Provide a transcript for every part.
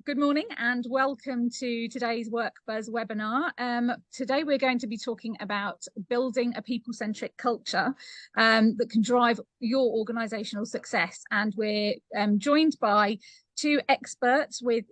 Good morning and welcome to today's WorkBuzz webinar. Today we're going to be talking about building a people-centric culture that can drive your organisational success. And we're joined by two experts with,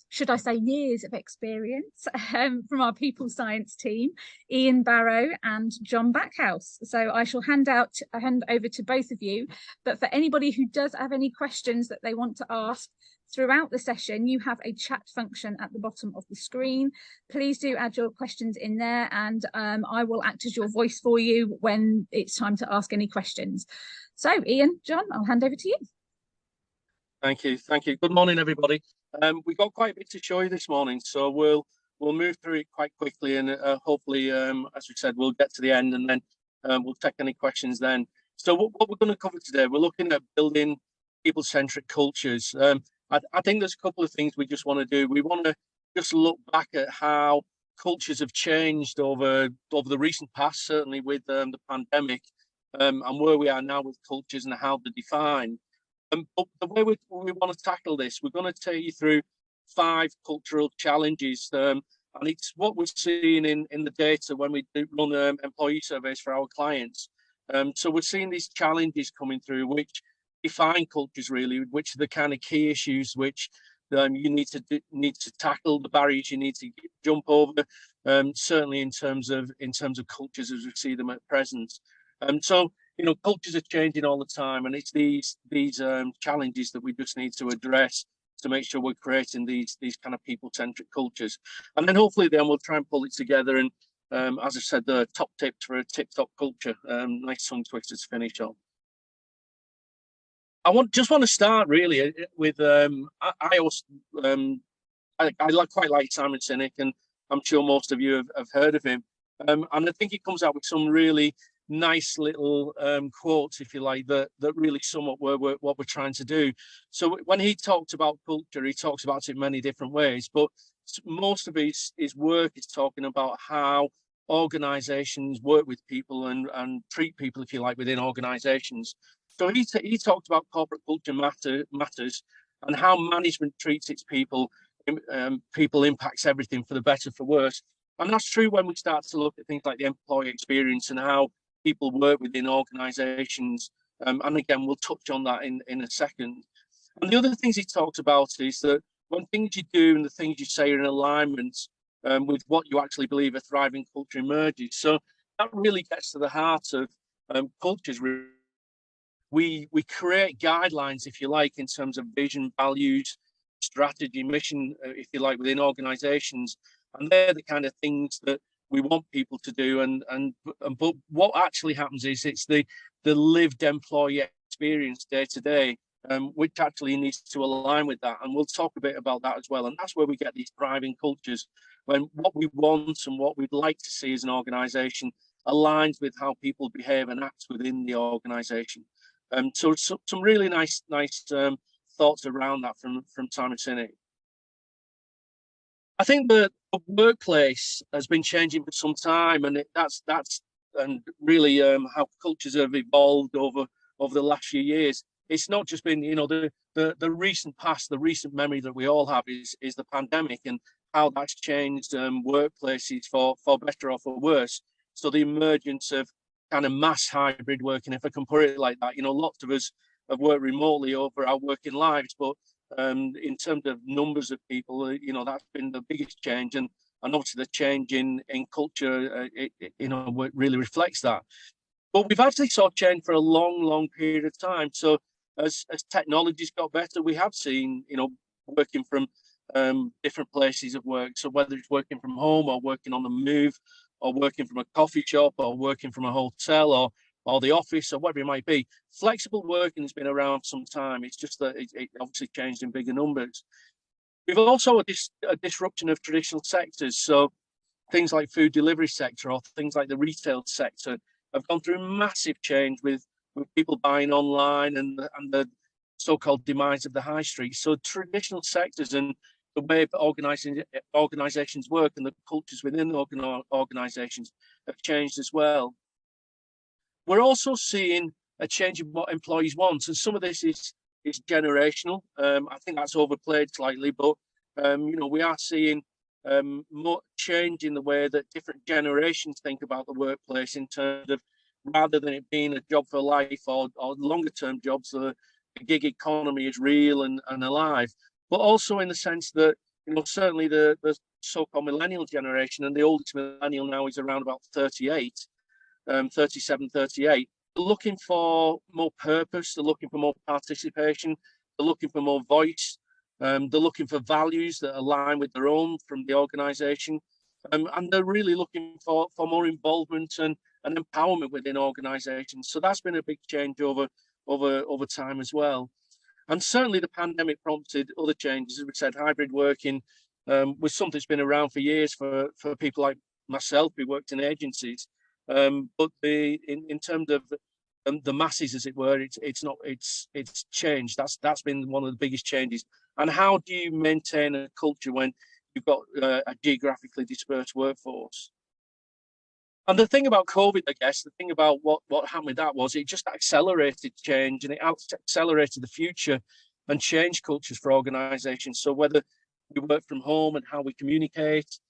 should I say, years of experience from our people science team, Ian Barrow and John Backhouse. So I shall hand over to both of you. But for anybody who does have any questions that they want to ask, throughout the session, you have a chat function at the bottom of the screen. Please do add your questions in there and I will act as your voice for you when it's time to ask any questions. So Ian, John, I'll hand over to you. Thank you. Good morning, everybody. We've got quite a bit to show you this morning, so we'll move through it quite quickly and hopefully, as we said, we'll get to the end and then we'll take any questions then. So what we're going to cover today, we're looking at building people-centric cultures. I think there's a couple of things we just want to do. We want to just look back at how cultures have changed over the recent past, certainly with the pandemic, and where we are now with cultures and how they're defined. But the way we want to tackle this, we're going to take you through 5 cultural challenges, and it's what we're seeing in the data when we run employee surveys for our clients. So we're seeing these challenges coming through, which define cultures really, which are the kind of key issues which you need to tackle, the barriers you need to jump over, certainly in terms of cultures as we see them at present. So cultures are changing all the time, and it's these challenges that we just need to address to make sure we're creating these kind of people-centric cultures. And then hopefully then we'll try and pull it together and as I said, the top tips for a tip-top culture. Nice tongue twister to finish on. I just want to start really with I quite like Simon Sinek, and I'm sure most of you have heard of him. And I think he comes out with some really nice little quotes, if you like, that really sum up what we're trying to do. So when he talked about culture, he talks about it in many different ways, but most of his work is talking about how organizations work with people and treat people, if you like, within organizations. So he talked about corporate culture matters and how management treats its people. People impacts everything, for the better, for worse. And that's true when we start to look at things like the employee experience and how people work within organizations. And again, we'll touch on that in a second. And the other things he talks about is that when things you do and the things you say are in alignment with what you actually believe a thriving culture emerges. So that really gets to the heart of cultures. We create guidelines, if you like, in terms of vision, values, strategy, mission, if you like, within organizations. And they're the kind of things that we want people to do. But what actually happens is it's the lived employee experience day to day, which actually needs to align with that. And we'll talk a bit about that as well. And that's where we get these thriving cultures, when what we want and what we'd like to see as an organization aligns with how people behave and act within the organization. So some really nice thoughts around that from Simon Sinek. I think the workplace has been changing for some time, and that's really how cultures have evolved over the last few years. It's not just been the recent past, the recent memory that we all have is the pandemic and how that's changed workplaces for better or for worse. So the emergence of kind of mass hybrid working, if I can put it like that. Lots of us have worked remotely over our working lives, but in terms of numbers of people, that's been the biggest change, and obviously the change in culture, really reflects that. But we've actually saw change for a long period of time. So as technology's got better, we have seen, working from different places of work. So whether it's working from home or working on the move, or working from a coffee shop, or working from a hotel, or the office, or whatever it might be. Flexible working has been around some time. It's just that it obviously changed in bigger numbers. We've also a disruption of traditional sectors. So things like food delivery sector or things like the retail sector have gone through massive change with people buying online and the so-called demise of the high street. So traditional sectors and the way organizations work and the cultures within organizations have changed as well. We're also seeing a change in what employees want, and some of this is generational. I think that's overplayed slightly, but We are seeing more change in the way that different generations think about the workplace, in terms of, rather than it being a job for life or longer term jobs, the gig economy is real and alive. But also in the sense that, certainly the so-called millennial generation, and the oldest millennial now is around about 38, 37, 38, they're looking for more purpose, they're looking for more participation, they're looking for more voice, they're looking for values that align with their own from the organisation, and they're really looking for more involvement and empowerment within organisations. So that's been a big change over time as well. And certainly the pandemic prompted other changes. As we said, hybrid working was something that's been around for years for people like myself who worked in agencies. But in terms of the masses, as it were, it's changed. That's been one of the biggest changes. And how do you maintain a culture when you've got a geographically dispersed workforce? And the thing about COVID, I guess, the thing about what happened with that was it just accelerated change, and it accelerated the future and changed cultures for organisations. So whether we work from home and how we communicate,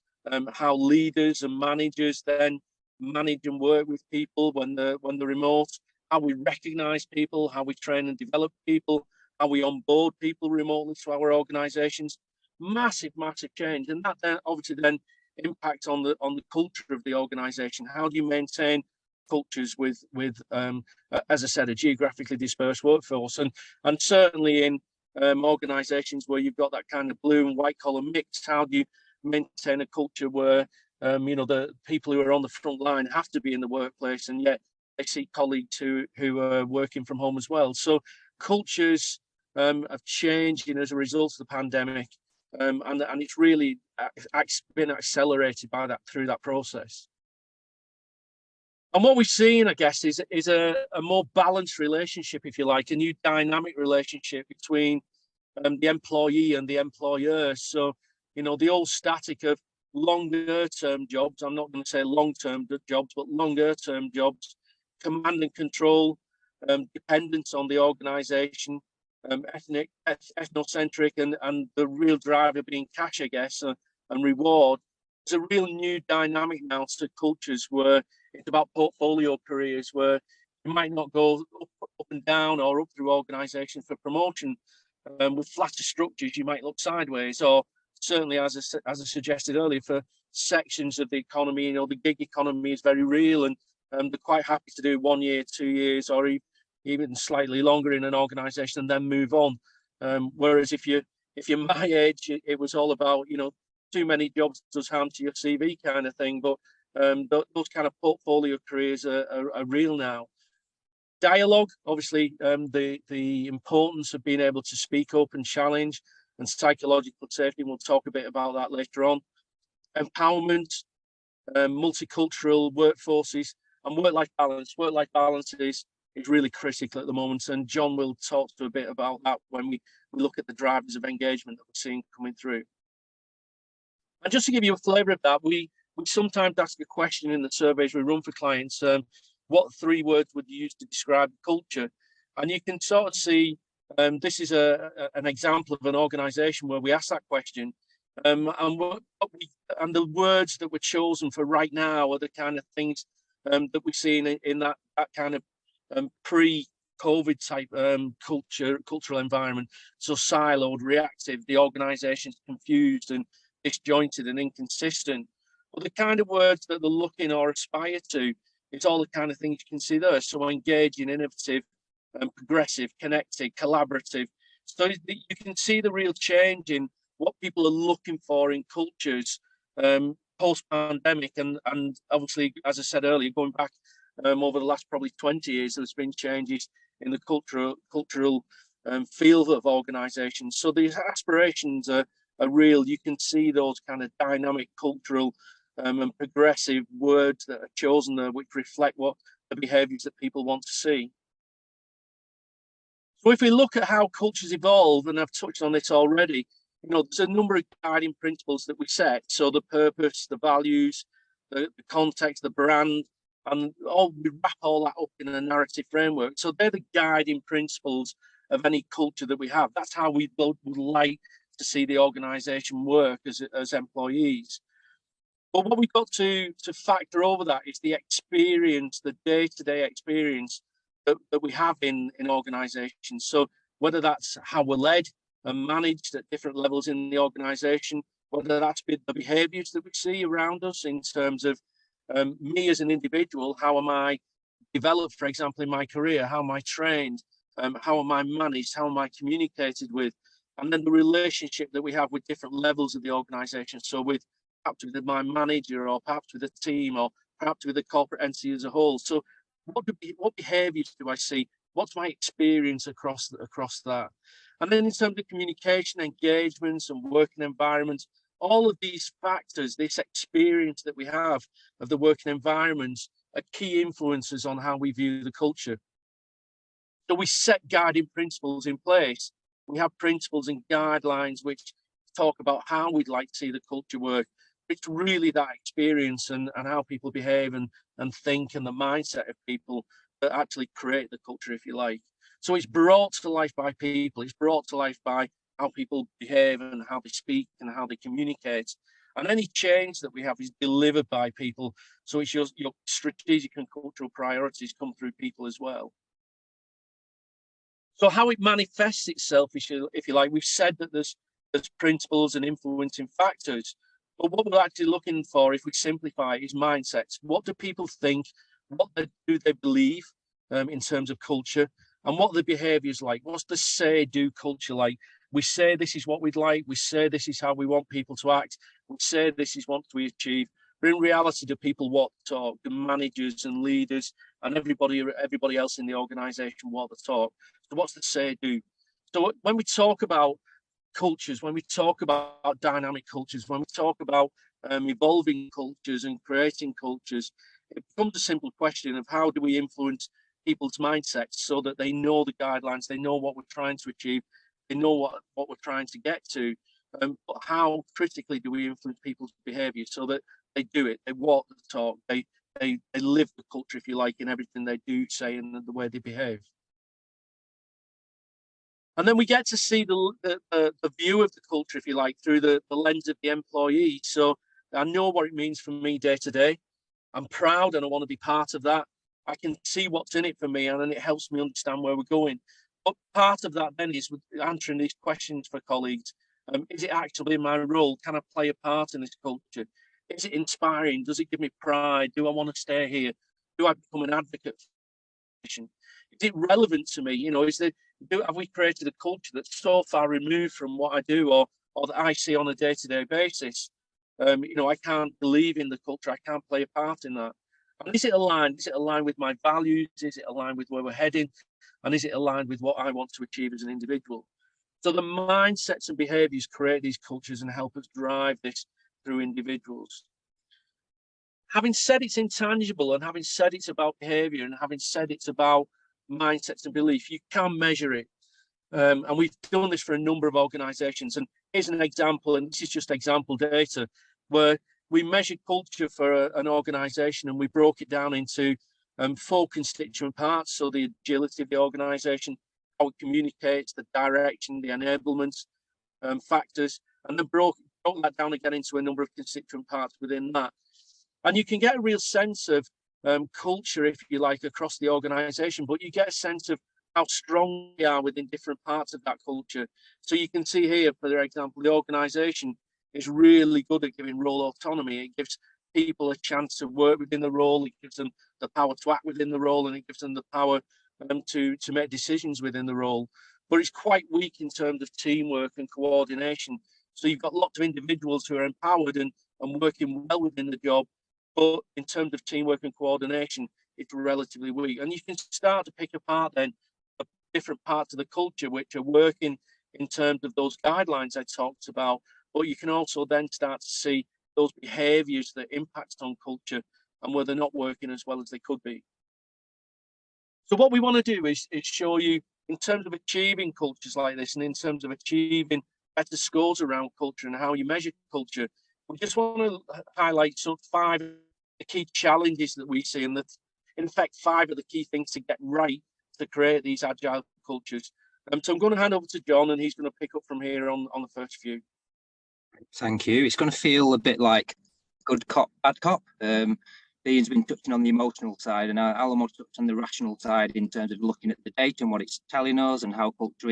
how leaders and managers then manage and work with people when they're remote, how we recognise people, how we train and develop people, how we onboard people remotely to our organisations, massive change. And that then obviously then impact on the culture of the organisation. How do you maintain cultures with as I said, a geographically dispersed workforce, and certainly in organisations where you've got that kind of blue and white collar mix, how do you maintain a culture where the people who are on the front line have to be in the workplace, and yet they see colleagues who are working from home as well. So cultures have changed as a result of the pandemic. And it's really been accelerated by that, through that process. And what we've seen, I guess, is a more balanced relationship, if you like, a new dynamic relationship between the employee and the employer. So, the old static of longer term jobs, I'm not going to say long term jobs, but longer term jobs, command and control, dependence on the organisation, ethnocentric, and the real driver being cash, I guess, and reward. There's a real new dynamic now to cultures where it's about portfolio careers, where you might not go up and down or up through organisations for promotion. With flatter structures, you might look sideways, or certainly, as I suggested earlier, for sections of the economy, the gig economy is very real, and they're quite happy to do 1 year, 2 years, or even slightly longer in an organisation and then move on. Whereas if you're my age, it was all about, too many jobs does harm to your CV kind of thing. But those kind of portfolio careers are real now. Dialogue, obviously, the importance of being able to speak up and challenge, and psychological safety. We'll talk a bit about that later on. Empowerment, multicultural workforces, and work-life balance. Work-life balance is really critical at the moment, and John will talk to a bit about that when we look at the drivers of engagement that we're seeing coming through. And just to give you a flavour of that, we sometimes ask a question in the surveys we run for clients, what 3 words would you use to describe the culture? And you can sort of see, this is an example of an organisation where we ask that question, and the words that were chosen for right now are the kind of things that we've seen in that kind of pre-COVID type cultural environment. So siloed, reactive, the organisation's confused and disjointed and inconsistent. But the kind of words that they're looking or aspire to, it's all the kind of things you can see there. So engaging, innovative, progressive, connected, collaborative. So you can see the real change in what people are looking for in cultures post-pandemic, and obviously, as I said earlier, going back over the last probably 20 years, there's been changes in the cultural field of organisations. So these aspirations are real. You can see those kind of dynamic, cultural and progressive words that are chosen there, which reflect what the behaviours that people want to see. So if we look at how cultures evolve, and I've touched on this already, there's a number of guiding principles that we set. So the purpose, the values, the context, the brand, and we wrap all that up in a narrative framework. So they're the guiding principles of any culture that we have. That's how we would like to see the organisation work as employees. But what we've got to factor over that is the experience, the day-to-day experience that we have in organisations. So whether that's how we're led and managed at different levels in the organisation, whether that's the behaviours that we see around us in terms of me as an individual, how am I developed, for example, in my career, how am I trained, how am I managed, how am I communicated with, and then the relationship that we have with different levels of the organisation. So with perhaps with my manager, or perhaps with a team, or perhaps with the corporate entity as a whole. So what behaviours do I see? What's my experience across that? And then in terms of communication, engagements and working environments, all of these factors, this experience that we have of the working environment are key influences on how we view the culture. So we set guiding principles in place. We have principles and guidelines which talk about how we'd like to see the culture work. It's really that experience and how people behave and think, and the mindset of people that actually create the culture, if you like. So it's brought to life by people. It's brought to life by how people behave and how they speak and how they communicate. And any change that we have is delivered by people. So it's your strategic and cultural priorities come through people as well. So how it manifests itself, if you like, we've said that there's principles and influencing factors. But what we're actually looking for, if we simplify it, is mindsets. What do people think? What do they believe in terms of culture? And what are the behaviours like? What's the say-do culture like? We say this is what we'd like. We say this is how we want people to act. We say this is what we achieve. But in reality, do people what talk? The managers and leaders and everybody else in the organisation what the talk? So what's the say-do? So when we talk about cultures, when we talk about dynamic cultures, when we talk about evolving cultures and creating cultures, it becomes a simple question of how do we influence people's mindsets so that they know the guidelines, they know what we're trying to achieve, they know what we're trying to get to, but how critically do we influence people's behaviour so that they do it, they walk the talk, they live the culture, if you like, in everything they do, say, and the way they behave. And then we get to see the view of the culture, if you like, through the lens of the employee. So I know what it means for me day to day. I'm proud and I want to be part of that. I can see what's in it for me, and then it helps me understand where we're going. But part of that then is answering these questions for colleagues. Is it actually my role? Can I play a part in this culture? Is it inspiring? Does it give me pride? Do I want to stay here? Do I become an advocate? Is it relevant to me? You know, have we created a culture that's so far removed from what I do or that I see on a day-to-day basis? You know, I can't believe in the culture. I can't play a part in that. And is it aligned? Is it aligned with my values? Is it aligned with where we're heading? And is it aligned with what I want to achieve as an individual? So the mindsets and behaviours create these cultures and help us drive this through individuals. Having said it's intangible, and having said it's about behaviour, and having said it's about mindsets and belief, you can measure it. And we've done this for a number of organisations. And here's an example, and this is just example data, where we measured culture for an organisation and we broke it down into 4 constituent parts. So the agility of the organisation, how it communicates, the direction, the enablement factors, and then broke that down again into a number of constituent parts within that. And you can get a real sense of culture, if you like, across the organisation, but you get a sense of how strong we are within different parts of that culture. So you can see here, for example, the organisation is really good at giving role autonomy. It gives people a chance to work within the role. It gives them the power to act within the role, and it gives them the power to make decisions within the role. But it's quite weak in terms of teamwork and coordination. So you've got lots of individuals who are empowered and working well within the job, but in terms of teamwork and coordination, it's relatively weak. And you can start to pick apart then different parts of the culture which are working in terms of those guidelines I talked about, but you can also then start to see those behaviours that impact on culture and where they're not working as well as they could be. So what we want to do is show you, in terms of achieving cultures like this, and in terms of achieving better scores around culture and how you measure culture, we just want to highlight 5 of the key challenges that we see, and that, in fact, 5 of the key things to get right to create these agile cultures. So I'm going to hand over to John, and he's going to pick up from here on the first few. Thank you. It's going to feel a bit like good cop, bad cop. Ian's been touching on the emotional side, and I'll almost touch on the rational side in terms of looking at the data and what it's telling us and how culture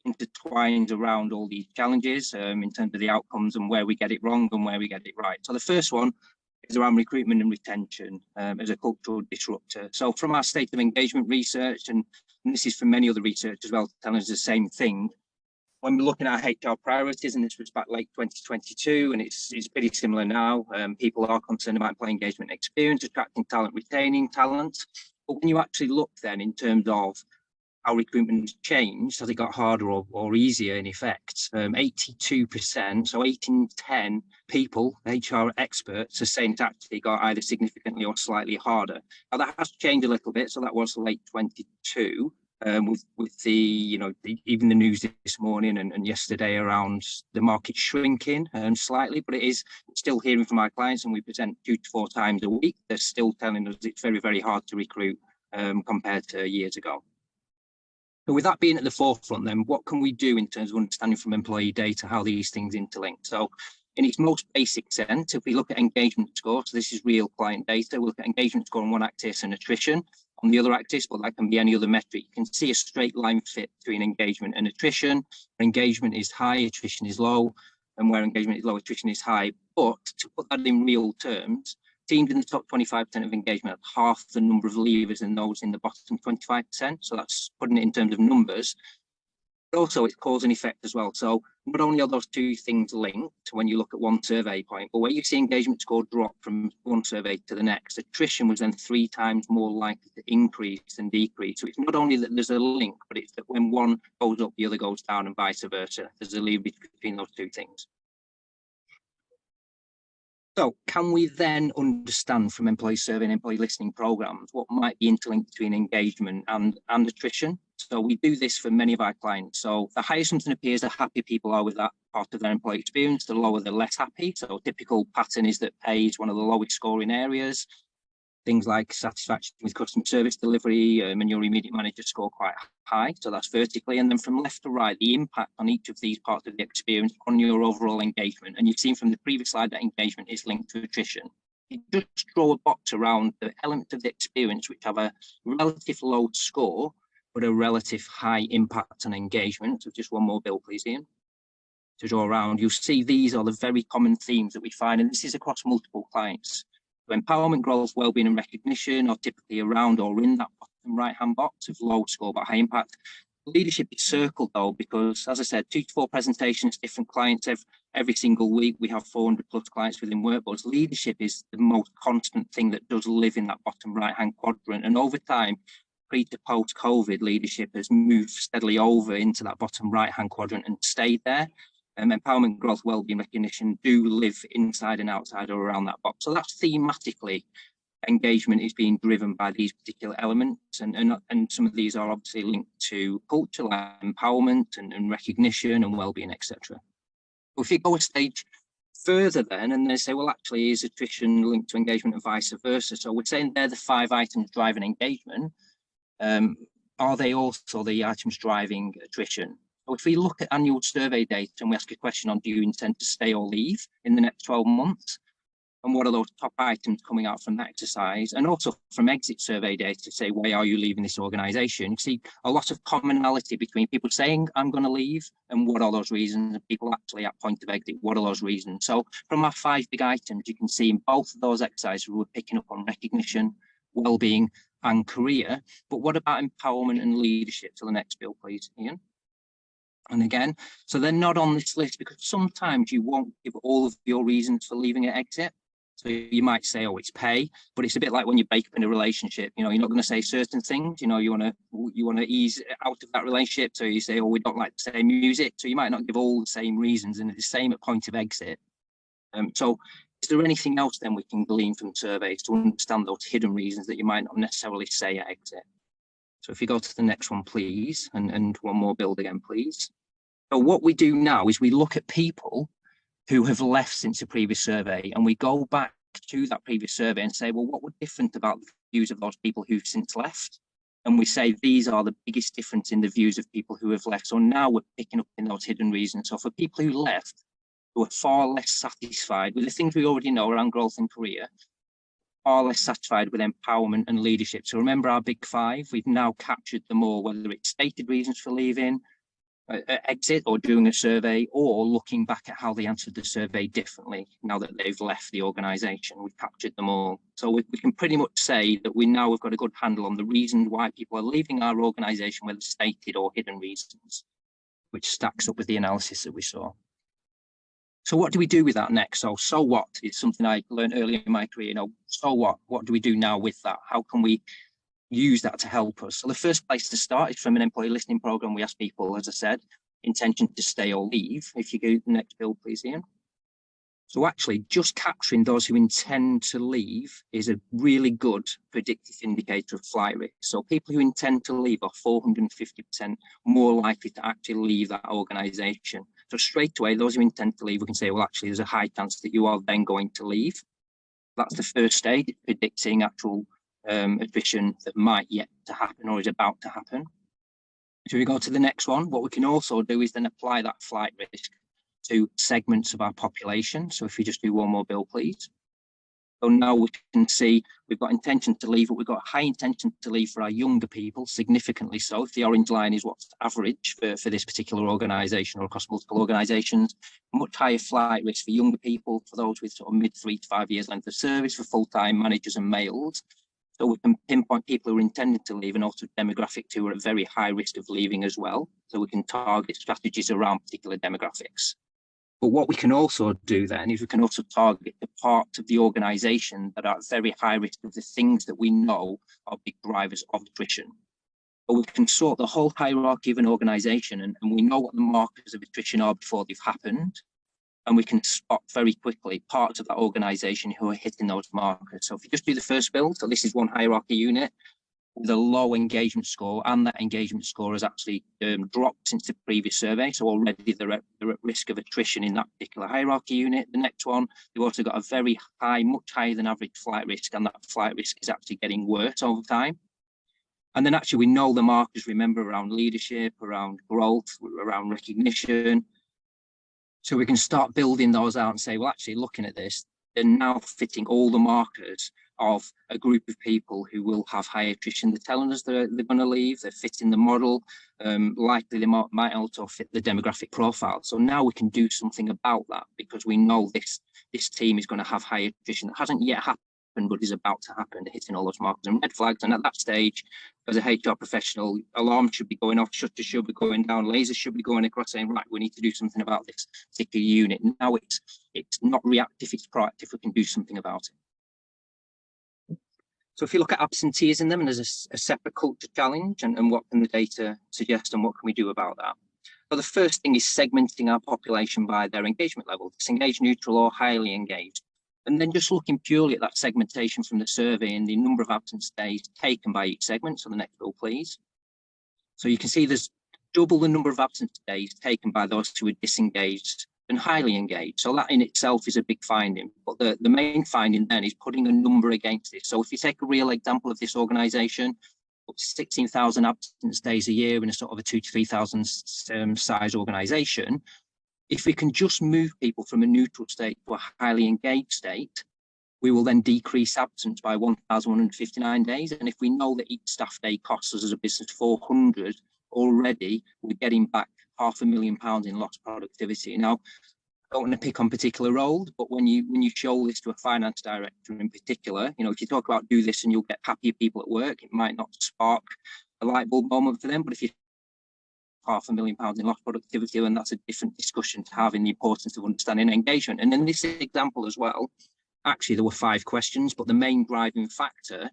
intertwines around all these challenges in terms of the outcomes and where we get it wrong and where we get it right. So the first one is around recruitment and retention as a cultural disruptor. So from our state of engagement research, and this is from many other research as well, telling us the same thing. When we're looking at HR priorities, and this was back late 2022, and it's pretty similar now. People are concerned about employee engagement and experience, attracting talent, retaining talent. But when you actually look then in terms of how recruitment has changed, has it got harder or easier in effect? 82%, so 8 in 10 people, HR experts, are saying it's actually got either significantly or slightly harder. Now that has changed a little bit, so that was late 22. With the, even the news this morning and yesterday around the market shrinking slightly, but it is still hearing from our clients, and we present 2 to 4 times a week. They're still telling us it's very, very hard to recruit compared to years ago. So with that being at the forefront, then what can we do in terms of understanding from employee data how these things interlink? So in its most basic sense, if we look at engagement score, so this is real client data, we'll look at engagement score on one axis and attrition on the other axis, but that can be any other metric. You can see a straight line fit between engagement and attrition. Where engagement is high, attrition is low, and where engagement is low, attrition is high. But to put that in real terms, teams in the top 25% of engagement have half the number of leavers than those in the bottom 25%. So that's putting it in terms of numbers. But also it's cause and effect as well. So not only are those two things linked when you look at one survey point, but where you see engagement score drop from one survey to the next, attrition was then 3 times more likely to increase than decrease. So it's not only that there's a link, but it's that when one goes up, the other goes down and vice versa. There's a leverage between those two things. So can we then understand from employee survey and employee listening programs what might be interlinked between engagement and attrition? So we do this for many of our clients. So the higher something appears, the happier people are with that part of their employee experience, the lower they're less happy. So a typical pattern is that pay is one of the lowest scoring areas. Things like satisfaction with customer service delivery and your immediate manager score quite high. So that's vertically. And then from left to right, the impact on each of these parts of the experience on your overall engagement. And you've seen from the previous slide that engagement is linked to attrition. You just draw a box around the elements of the experience which have a relative low score, but a relative high impact on engagement. So just one more bill, please, Ian. To draw around, you'll see these are the very common themes that we find, and this is across multiple clients. So empowerment, growth, wellbeing and recognition are typically around or in that bottom right-hand box of low score but high impact. Leadership is circled though, because as I said, 2 to 4 presentations, different clients every single week. We have 400 plus clients within WorkBuzz. Leadership is the most constant thing that does live in that bottom right-hand quadrant. And over time, pre to post COVID, leadership has moved steadily over into that bottom right-hand quadrant and stayed there. Empowerment, growth, wellbeing, recognition do live inside and outside or around that box. So that's thematically engagement is being driven by these particular elements, and some of these are obviously linked to culture, like empowerment and recognition and wellbeing, etc. But if you go a stage further then, and they say, well, actually, is attrition linked to engagement and vice versa? So we're saying they're the 5 items driving engagement. Are they also the items driving attrition? So if we look at annual survey data and we ask a question on do you intend to stay or leave in the next 12 months, and what are those top items coming out from that exercise, and also from exit survey data to say why are you leaving this organisation, you see a lot of commonality between people saying I'm going to leave and what are those reasons, and people actually at point of exit, what are those reasons. So from our 5 big items, you can see in both of those exercises we're picking up on recognition, well-being and career. But what about empowerment and leadership? So the next bill, please, Ian. And again, so they're not on this list because sometimes you won't give all of your reasons for leaving at exit. So you might say, oh, it's pay, but it's a bit like when you break up in a relationship, you're not going to say certain things, you want to ease out of that relationship. So you say, oh, we don't like the same music. So you might not give all the same reasons, and it's the same at point of exit. So is there anything else then we can glean from surveys to understand those hidden reasons that you might not necessarily say at exit? So if you go to the next one, please, and one more build again, please. So what we do now is we look at people who have left since the previous survey, and we go back to that previous survey and say, well, what was different about the views of those people who've since left? And we say these are the biggest difference in the views of people who have left. So now we're picking up in those hidden reasons. So for people who left, who are far less satisfied with the things we already know around growth and career, far less satisfied with empowerment and leadership. So remember our big five, we've now captured them all, whether it's stated reasons for leaving, exit, or doing a survey, or looking back at how they answered the survey differently now that they've left the organisation. We've captured them all. So we can pretty much say that we've got a good handle on the reasons why people are leaving our organisation, whether stated or hidden reasons, which stacks up with the analysis that we saw. So what do we do with that next? So what is something I learned earlier in my career, so what do we do now with that? How can we use that to help us? So the first place to start is from an employee listening program. We ask people, as I said, intention to stay or leave. If you go to the next bill, please, Ian. So actually just capturing those who intend to leave is a really good predictive indicator of flight risk. So people who intend to leave are 450% more likely to actually leave that organisation. So straight away, those who intend to leave, we can say, well, actually, there's a high chance that you are then going to leave. That's the first stage, predicting actual attrition that might yet to happen or is about to happen. So we go to the next one. What we can also do is then apply that flight risk to segments of our population. So if we just do one more bill, please. So now we can see we've got intention to leave, but we've got high intention to leave for our younger people, significantly so. If the orange line is what's average for this particular organisation or across multiple organisations, much higher flight risk for younger people, for those with sort of mid 3 to 5 years length of service, for full-time managers and males. So we can pinpoint people who are intended to leave and also demographics who are at very high risk of leaving as well. So we can target strategies around particular demographics. But what we can also do then is we can also target the parts of the organisation that are at very high risk of the things that we know are big drivers of attrition. But we can sort the whole hierarchy of an organisation and we know what the markers of attrition are before they've happened. And we can spot very quickly parts of that organisation who are hitting those markers. So if you just do the first build, so this is one hierarchy unit with a low engagement score, and that engagement score has actually dropped since the previous survey. So already they're at risk of attrition in that particular hierarchy unit. The next one, they've also got a very high, much higher than average flight risk, and that flight risk is actually getting worse over time. And then actually we know the markers, remember, around leadership, around growth, around recognition. So we can start building those out and say, well, actually looking at this, they're now fitting all the markers of a group of people who will have high attrition. They're telling us they're going to leave, they're fitting the model, likely they might also fit the demographic profile. So now we can do something about that because we know this team is going to have high attrition that hasn't yet happened, but is about to happen, hitting all those markers and red flags. And at that stage, as a HR professional, alarms should be going off, shutters should be going down, lasers should be going across saying, right, we need to do something about this particular unit. Now it's not reactive, it's proactive, we can do something about it. So if you look at absenteeism and there's a separate culture challenge and what can the data suggest and what can we do about that? So the first thing is segmenting our population by their engagement level, disengaged, neutral or highly engaged. And then just looking purely at that segmentation from the survey and the number of absence days taken by each segment. So the next bill, please. So you can see there's double the number of absence days taken by those who are disengaged and highly engaged. So that in itself is a big finding. But the main finding then is putting a number against this. So if you take a real example of this organisation, up to 16,000 absence days a year in a sort of a 2,000 to 3,000 size organisation, if we can just move people from a neutral state to a highly engaged state, we will then decrease absence by 1,159 days. And if we know that each staff day costs us as a business 400, already we're getting back £500,000 in lost productivity. Now, I don't want to pick on particular roles, but when you show this to a finance director in particular, if you talk about do this and you'll get happier people at work, it might not spark a light bulb moment for them, but if you £500,000 in lost productivity, and that's a different discussion to have in the importance of understanding engagement. And in this example as well, actually there were 5 questions, but the main driving factor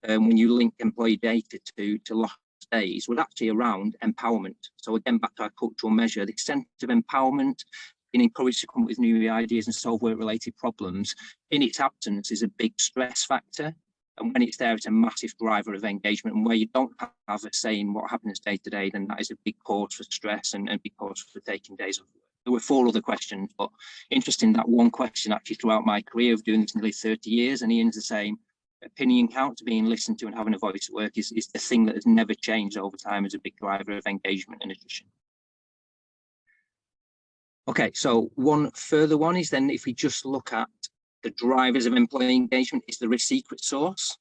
when you link employee data to lost days was actually around empowerment. So again, back to our cultural measure, the sense of empowerment, being encouraged to come up with new ideas and solve work-related problems, in its absence is a big stress factor. And when it's there, it's a massive driver of engagement. And where you don't have a say in what happens day to day, then that is a big cause for stress and a big cause for taking days off. There were 4 other questions, but interesting that one question actually throughout my career of doing this nearly 30 years, and Ian's the same, opinion count, to being listened to and having a voice at work is the thing that has never changed over time as a big driver of engagement and attrition. Okay, so one further one is then, if we just look at the drivers of employee engagement, is the secret sauce.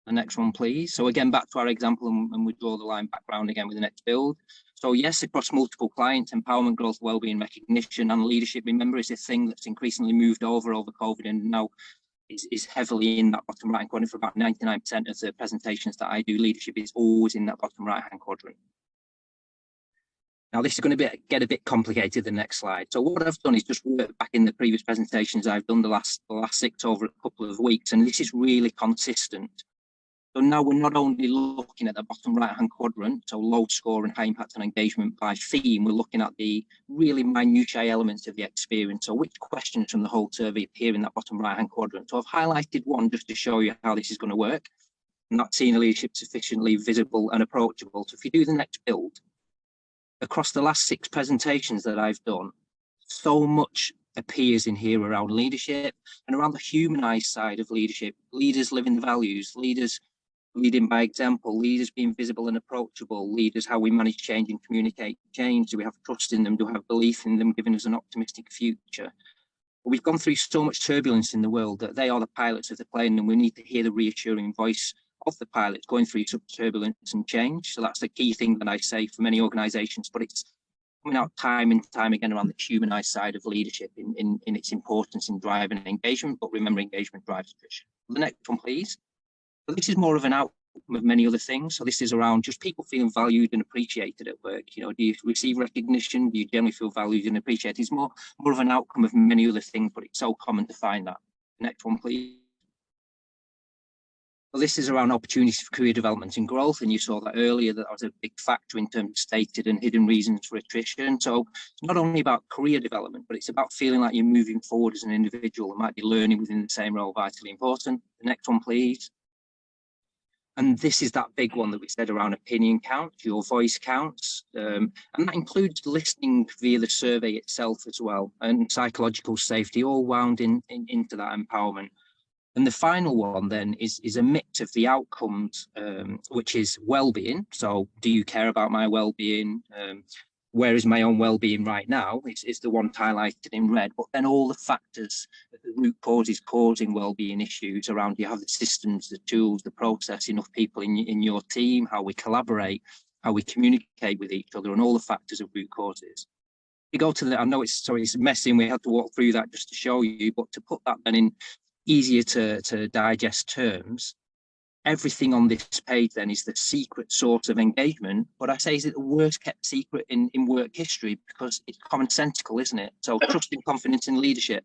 The next one, please. So again, back to our example, and we draw the line back round again with the next build. So yes, across multiple clients, empowerment, growth, wellbeing, recognition, and leadership, remember, is a thing that's increasingly moved over COVID, and now is heavily in that bottom right-hand quadrant. For about 99% of the presentations that I do, leadership is always in that bottom right-hand quadrant. Now, this is going to get a bit complicated, the next slide. So what I've done is just work back in the previous presentations I've done the last 6 over a couple of weeks, and this is really consistent. So now we're not only looking at the bottom right-hand quadrant, so low score and high impact on engagement by theme, we're looking at the really minutiae elements of the experience. So which questions from the whole survey appear in that bottom right-hand quadrant. So I've highlighted one just to show you how this is going to work. Not seeing a leadership sufficiently visible and approachable. So if you do the next build, across the last 6 presentations that I've done, so much appears in here around leadership and around the humanized side of leadership. Leaders living the values, leaders leading by example, leaders being visible and approachable, leaders how we manage change and communicate change. Do we have trust in them? Do we have belief in them, giving us an optimistic future? But we've gone through so much turbulence in the world that they are the pilots of the plane, and we need to hear the reassuring voice of the pilots going through such turbulence and change. So that's the key thing that I say for many organisations, but it's coming out time and time again around the humanised side of leadership in its importance in driving engagement, but remember, engagement drives attrition. The next one, please. So this is more of an outcome of many other things. So this is around just people feeling valued and appreciated at work. You know, do you receive recognition? Do you generally feel valued and appreciated? It's more of an outcome of many other things, but it's so common to find that. Next one, please. Well, this is around opportunities for career development and growth, and you saw that earlier, that was a big factor in terms of stated and hidden reasons for attrition. So it's not only about career development, but it's about feeling like you're moving forward as an individual and might be learning within the same role, vitally important. The next one, please. And this is that big one that we said around opinion count, your voice counts, and that includes listening via the survey itself as well, and psychological safety, all wound into that empowerment. And the final one then is a mix of the outcomes, which is well-being. So do you care about my well-being? Where is my own well-being right now? It's the one highlighted in red, but then all the factors, the root causes causing well-being issues around, you have the systems, the tools, the process, enough people in your team, how we collaborate, how we communicate with each other, and all the factors of root causes. You go to the, I know it's messy and we had to walk through that just to show you, but to put that then in easier to digest terms, everything on this page then is the secret source of engagement. But I say, is it the worst kept secret in work history? Because it's commonsensical, isn't it? So trust and confidence in leadership,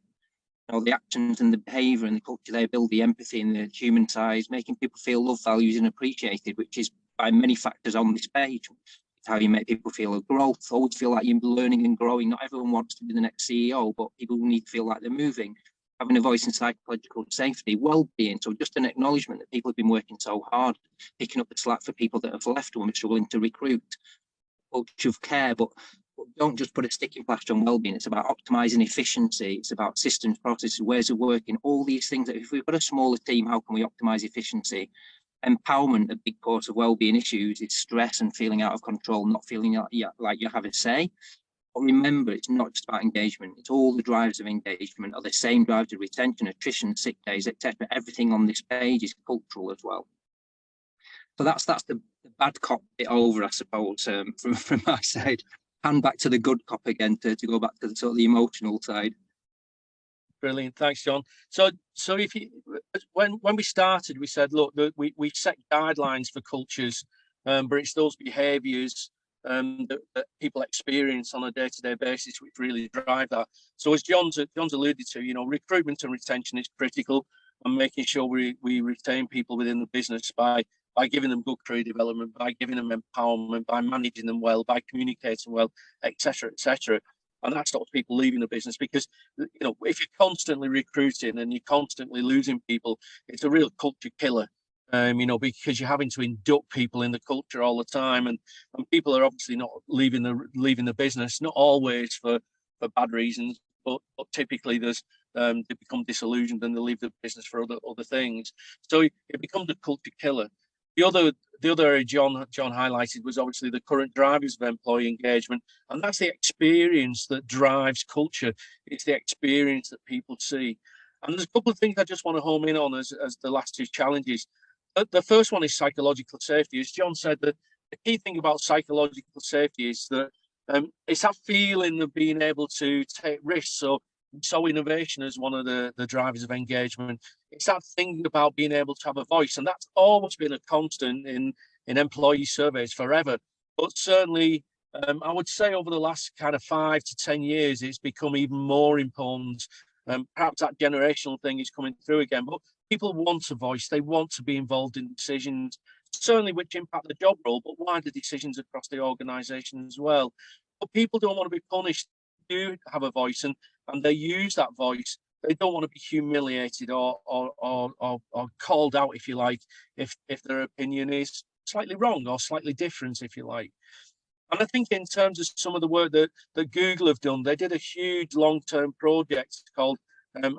you know, the actions and the behaviour and the culture they build, the empathy and the human side, making people feel loved, valued and appreciated, which is by many factors on this page. It's how you make people feel a growth, always feel like you're learning and growing. Not everyone wants to be the next CEO, but people need to feel like they're moving. Having a voice in psychological safety, well-being, so just an acknowledgement that people have been working so hard, picking up the slack for people that have left when we're struggling to recruit, culture of care, but don't just put a sticking plaster on well-being. It's about optimising efficiency, it's about systems, processes, ways of working, all these things that if we've got a smaller team, how can we optimise efficiency? Empowerment, a big cause of well-being issues, is stress and feeling out of control, not feeling like you have a say. But remember, it's not just about engagement. It's all the drivers of engagement are the same drivers of retention, attrition, sick days, etc. Everything on this page is cultural as well. So that's the bad cop bit over, I suppose, from my side. Hand back to the good cop again to go back to the sort of the emotional side. Brilliant, thanks, John. So if you, when we started, we said, look, we set guidelines for cultures, but it's those behaviours that people experience on a day-to-day basis which really drive that. So as John's alluded to, you know, recruitment and retention is critical, and making sure we retain people within the business by giving them good career development, by giving them empowerment, by managing them well, by communicating well, etc., etc. And that stops people leaving the business, because, you know, if you're constantly recruiting and you're constantly losing people, it's a real culture killer. You know, because you're having to induct people in the culture all the time, and people are obviously not leaving the business, not always for bad reasons, but typically there's they become disillusioned and they leave the business for other things. So it becomes a culture killer. The other area John highlighted was obviously the current drivers of employee engagement, and that's the experience that drives culture. It's the experience that people see. And there's a couple of things I just want to home in on as the last two challenges. The first one is psychological safety. As John said, the key thing about psychological safety is that it's that feeling of being able to take risks. So innovation is one of the drivers of engagement. It's that thing about being able to have a voice, and that's always been a constant in employee surveys forever. But certainly, I would say over the last kind of 5 to 10 years, it's become even more important. Perhaps that generational thing is coming through again, but people want a voice. They want to be involved in decisions, certainly which impact the job role, but wider decisions across the organisation as well. But people don't want to be punished. They do have a voice, and they use that voice. They don't want to be humiliated or called out, if you like, if their opinion is slightly wrong or slightly different, if you like. And I think in terms of some of the work that Google have done, they did a huge long-term project called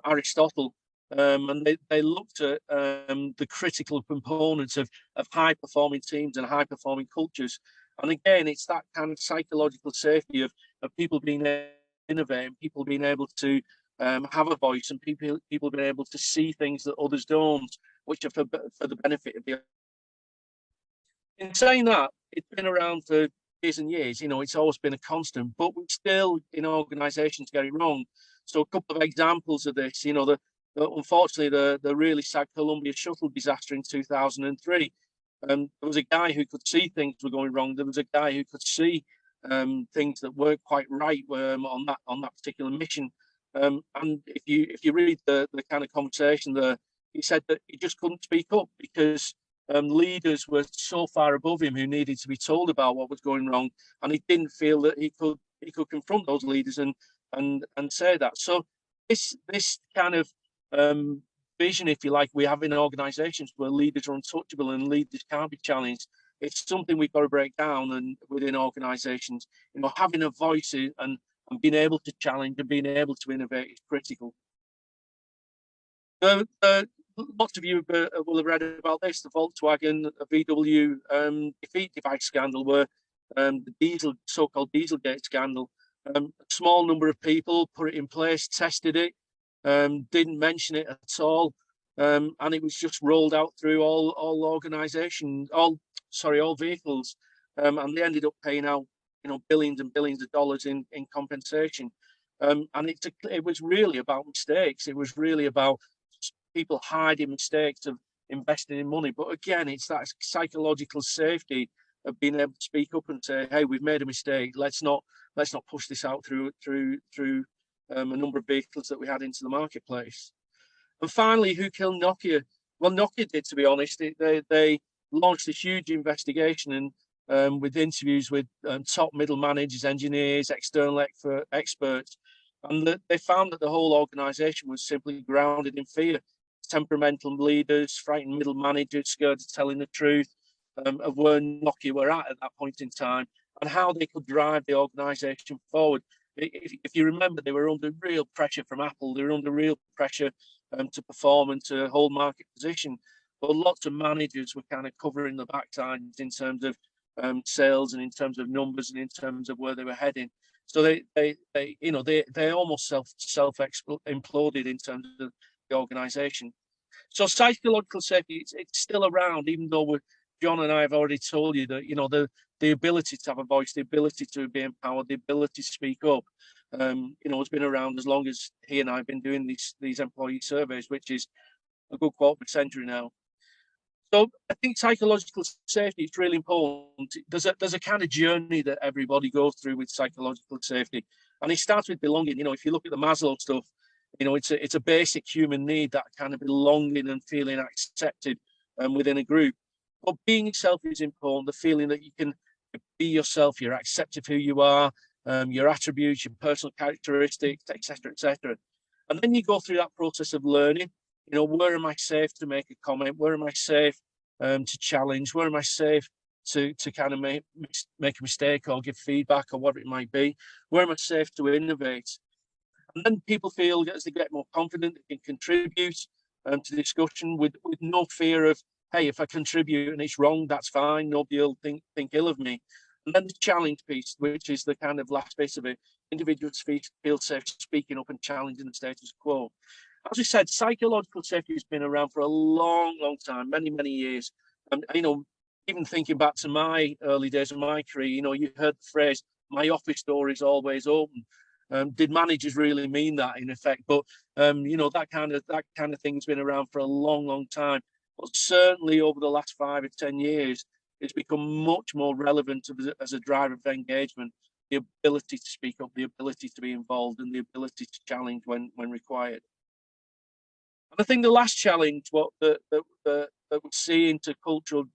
Aristotle, and they looked at the critical components of high-performing teams and high-performing cultures. And again, it's that kind of psychological safety of people being able to innovate, people being able to have a voice, and people being able to see things that others don't, which are for the benefit of the. In saying that, it's been around for years and years. It's always been a constant, but we still in organisations get it wrong. So a couple of examples of this, unfortunately, the really sad Columbia shuttle disaster in 2003. There was a guy who could see things were going wrong. There was a guy who could see things that weren't quite right on that particular mission. And if you read the kind of conversation there, he said that he just couldn't speak up because leaders were so far above him who needed to be told about what was going wrong, and he didn't feel that he could confront those leaders and say that. So this kind of vision, if you like, we have in organisations where leaders are untouchable and leaders can't be challenged. It's something we've got to break down, and within organisations, having a voice and being able to challenge and being able to innovate is critical. Lots of you will have read about this, the Volkswagen VW defeat device scandal, where the so-called Dieselgate scandal. A small number of people put it in place, tested it, didn't mention it at all, and it was just rolled out through all vehicles, and they ended up paying out billions and billions of dollars in compensation. And it was really about mistakes. It was really about people hiding mistakes of investing in money. But again, it's that psychological safety of being able to speak up and say, hey, we've made a mistake. Let's not push this out through a number of vehicles that we had into the marketplace. And finally, who killed Nokia? Well, Nokia did, to be honest. They launched a huge investigation and with interviews with top middle managers, engineers, external experts, and they found that the whole organisation was simply grounded in fear. Temperamental leaders, frightened middle managers, scared of telling the truth of where Nokia were at that point in time and how they could drive the organisation forward. If you remember, they were under real pressure from Apple. They were under real pressure to perform and to hold market position. But lots of managers were kind of covering the backsides in terms of sales and in terms of numbers and in terms of where they were heading. So they almost self-imploded in terms of the organisation. So psychological safety, it's still around, even though John and I have already told you that the ability to have a voice, the ability to be empowered, the ability to speak up, has been around as long as he and I have been doing these employee surveys, which is a good quarter of a century now. So I think psychological safety is really important. There's a kind of journey that everybody goes through with psychological safety, and it starts with belonging. If you look at the Maslow stuff, it's a basic human need, that kind of belonging and feeling accepted within a group. But being yourself is important. The feeling that you can be yourself, you're accepted who you are, your attributes, your personal characteristics, etc., etc. And then you go through that process of learning. Where am I safe to make a comment? Where am I safe to challenge? Where am I safe to kind of make a mistake or give feedback or whatever it might be? Where am I safe to innovate? And then people feel as they get more confident, they can contribute to the discussion with no fear of, hey, if I contribute and it's wrong, that's fine. Nobody will think ill of me. And then the challenge piece, which is the kind of last bit of it, individuals feel safe speaking up and challenging the status quo. As we said, psychological safety has been around for a long time, many years. And, you know, even thinking back to my early days of my career, you know, you heard the phrase, my office door is always open. Did managers really mean that in effect? But, you know, that kind of thing's been around for a long time. But certainly over the last 5 or 10 years, it's become much more relevant as a driver of engagement, the ability to speak up, the ability to be involved, and the ability to challenge when required. And I think the last challenge, what that we see into cultural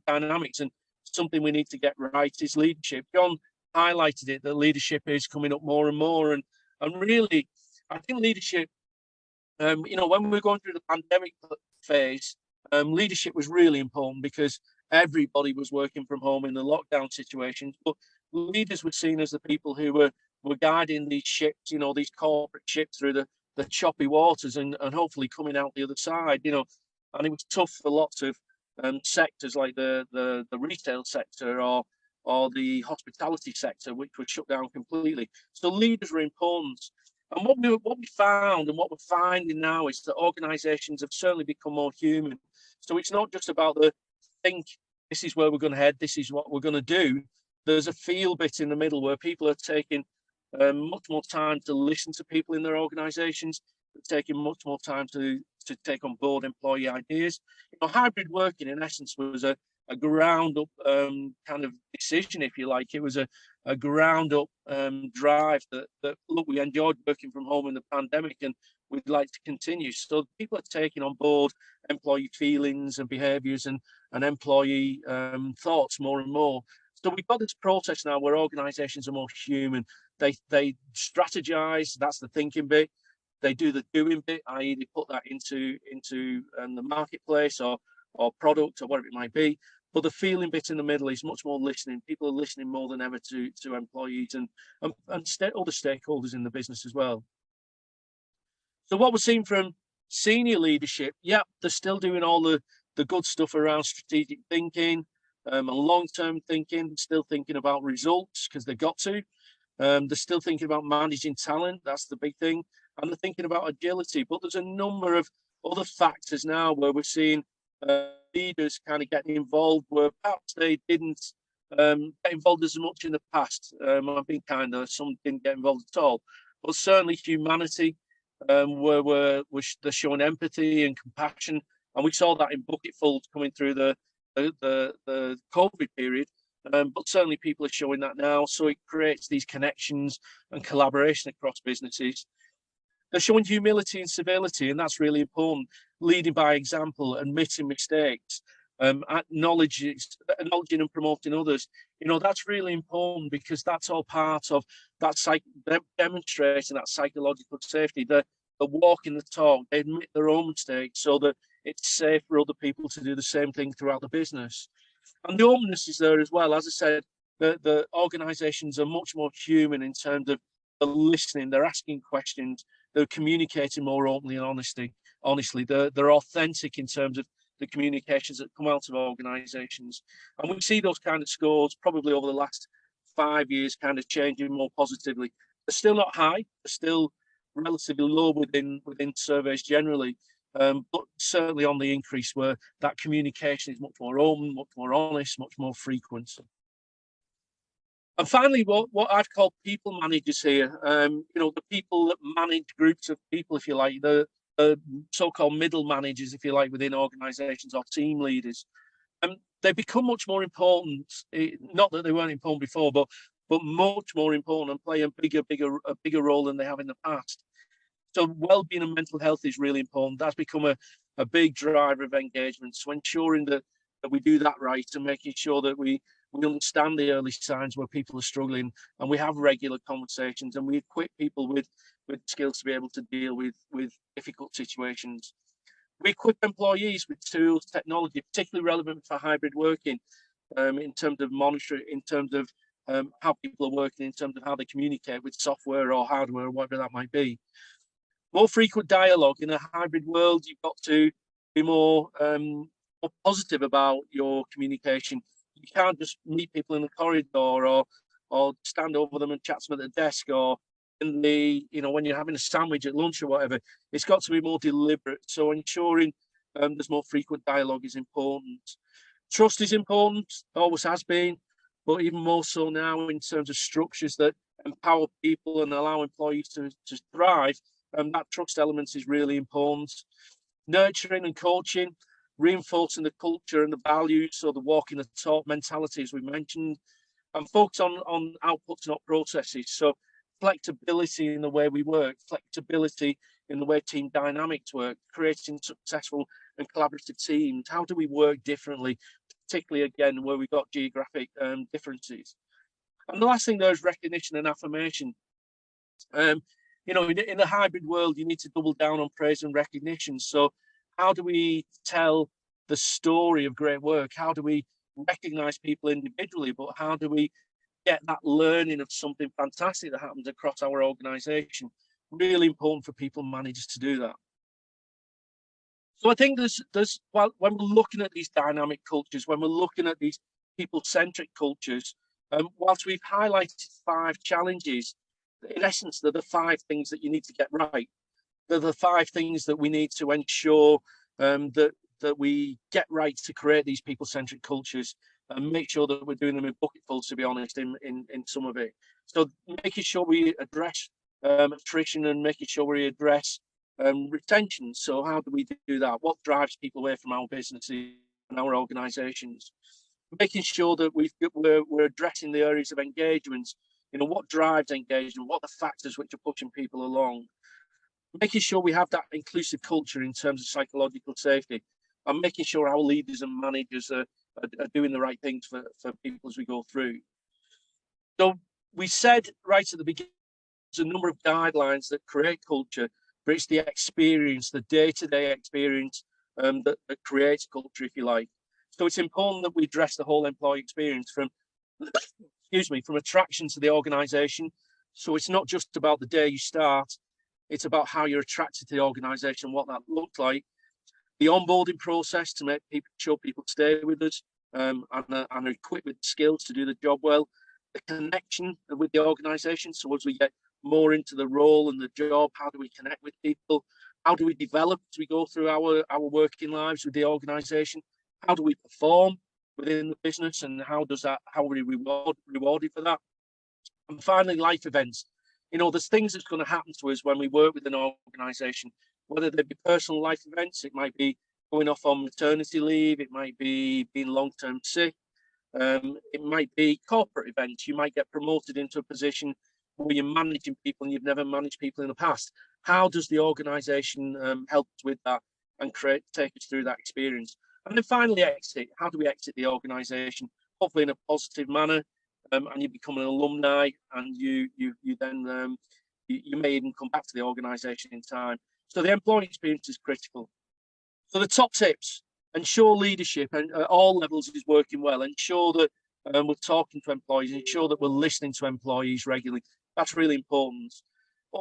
dynamics, and something we need to get right, is leadership. John highlighted it, that leadership is coming up more and more, and really, I think leadership, you know, when we were going through the pandemic phase, leadership was really important because everybody was working from home in the lockdown situations, but leaders were seen as the people who were guiding these ships, you know, these corporate ships through the choppy waters and hopefully coming out the other side, you know. And it was tough for lots of sectors like the retail sector or the hospitality sector, which was shut down completely. So leaders were important. And what we found and what we're finding now is that organisations have certainly become more human. So it's not just about the think, this is where we're going to head, this is what we're going to do. There's a feel bit in the middle where people are taking much more time to listen to people in their organisations. They're taking much more time to take on board employee ideas. You know, hybrid working in essence was a ground up kind of decision, if you like. It was a ground up drive that look, we enjoyed working from home in the pandemic and we'd like to continue. So people are taking on board employee feelings and behaviours and employee thoughts more and more. So we've got this process now where organisations are more human. They strategize, that's the thinking bit. They do the doing bit, i.e. they put that into the marketplace or product or whatever it might be. But the feeling bit in the middle is much more listening. People are listening more than ever to employees and other stakeholders in the business as well. So what we're seeing from senior leadership, yeah, they're still doing all the good stuff around strategic thinking and long-term thinking, still thinking about results because they've got to. They're still thinking about managing talent, that's the big thing. And they're thinking about agility. But there's a number of other factors now where we're seeing leaders kind of getting involved where perhaps they didn't get involved as much in the past. I've been kind of, some didn't get involved at all. But certainly humanity, where they're showing empathy and compassion. And we saw that in bucketfuls coming through the COVID period. But certainly people are showing that now. So it creates these connections and collaboration across businesses. They're showing humility and civility, and that's really important. Leading by example, admitting mistakes, acknowledging and promoting others. You know, that's really important because that's all part of that demonstrating that psychological safety. The walking the talk, they admit their own mistakes so that it's safe for other people to do the same thing throughout the business. And the openness is there as well. As I said, the organisations are much more human in terms of the listening. They're asking questions. They're communicating more openly and honestly. They're authentic in terms of the communications that come out of organisations. And we see those kind of scores probably over the last 5 years kind of changing more positively. They're still not high. They're still relatively low within surveys generally. But certainly on the increase where that communication is much more open, much more honest, much more frequent. And finally, what I've called people managers here, you know, the people that manage groups of people, if you like, the so-called middle managers, if you like, within organisations or team leaders. They become much more important, not that they weren't important before, but much more important and play a bigger role than they have in the past. So well-being and mental health is really important. That's become a big driver of engagement. So ensuring that we do that right and making sure that we understand the early signs where people are struggling and we have regular conversations and we equip people with skills to be able to deal with difficult situations. We equip employees with tools, technology, particularly relevant for hybrid working, in terms of monitoring, in terms of how people are working in terms of how they communicate with software or hardware or whatever that might be. More frequent dialogue. In a hybrid world, you've got to be more positive about your communication. You can't just meet people in the corridor or stand over them and chat to them at the desk, or in the, when you're having a sandwich at lunch or whatever. It's got to be more deliberate. So ensuring there's more frequent dialogue is important. Trust is important, always has been, but even more so now in terms of structures that empower people and allow employees to thrive. That trust element is really important. Nurturing and coaching, reinforcing the culture and the values, so the walking the talk mentality, as we mentioned, and focus on outputs, not processes. So flexibility in the way we work, flexibility in the way team dynamics work, creating successful and collaborative teams. How do we work differently, particularly again where we've got geographic differences? And the last thing there is recognition and affirmation. In a hybrid world, you need to double down on praise and recognition. So how do we tell the story of great work? How do we recognize people individually, but how do we get that learning of something fantastic that happens across our organization? Really important for people managers to do that. So I think when we're looking at these dynamic cultures, when we're looking at these people-centric cultures, whilst we've highlighted 5 challenges, in essence, they're the 5 things that you need to get right. They're the 5 things that we need to ensure that we get right to create these people-centric cultures, and make sure that we're doing them in bucketfuls, to be honest, in some of it. So making sure we address attrition and making sure we address retention. So how do we do that? What drives people away from our businesses and our organisations? Making sure that we're addressing the areas of engagement. What drives engagement? What are the factors which are pushing people along? Making sure we have that inclusive culture in terms of psychological safety, and making sure our leaders and managers are doing the right things for people as we go through. So we said right at the beginning, there's a number of guidelines that create culture, but it's the experience, the day-to-day experience that creates culture, if you like. So it's important that we address the whole employee experience from from attraction to the organisation. So it's not just about the day you start, it's about how you're attracted to the organisation, what that looks like. The onboarding process to make sure people stay with us and are equipped with skills to do the job well. The connection with the organisation. So as we get more into the role and the job, how do we connect with people? How do we develop as we go through our working lives with the organisation? How do we perform within the business, and how are we rewarded for that? And finally, life events. There's things that's going to happen to us when we work with an organisation, whether they be personal life events, it might be going off on maternity leave, it might be being long-term sick, it might be corporate events. You might get promoted into a position where you're managing people and you've never managed people in the past. How does the organisation help us with that and take us through that experience? And then finally, exit. How do we exit the organisation? Hopefully in a positive manner, and you become an alumni, and you then you may even come back to the organisation in time. So the employee experience is critical. So the top tips: ensure leadership and at all levels is working well. Ensure that we're talking to employees. Ensure that we're listening to employees regularly. That's really important.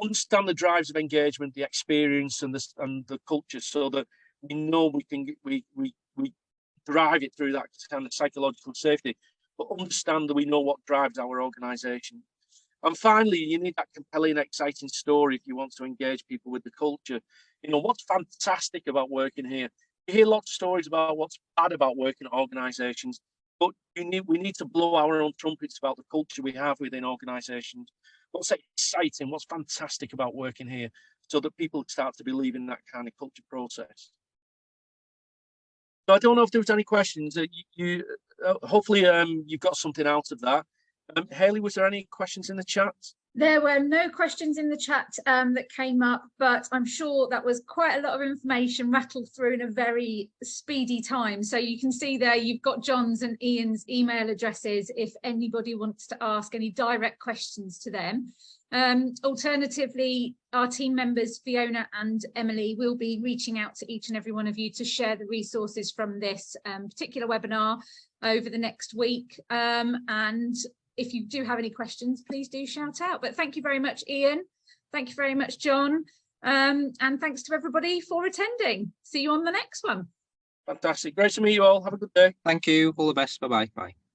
Understand the drives of engagement, the experience, and the culture, so that we know we drive it through that kind of psychological safety. But understand that we know what drives our organisation. And finally, you need that compelling, exciting story if you want to engage people with the culture. What's fantastic about working here? You hear lots of stories about what's bad about working at organisations, but we need to blow our own trumpets about the culture we have within organisations. What's exciting, what's fantastic about working here, so that people start to believe in that kind of culture process. So I don't know if there was any questions. Hopefully you've got something out of that. Hayley, was there any questions in the chat? There were no questions in the chat that came up, but I'm sure that was quite a lot of information rattled through in a very speedy time. So you can see there you've got John's and Ian's email addresses if anybody wants to ask any direct questions to them. Alternatively, our team members, Fiona and Emily, will be reaching out to each and every one of you to share the resources from this particular webinar over the next week. And if you do have any questions, please do shout out. But thank you very much, Ian. Thank you very much, John. And thanks to everybody for attending. See you on the next one. Fantastic. Great to meet you all. Have a good day. Thank you. All the best. Bye-bye. Bye.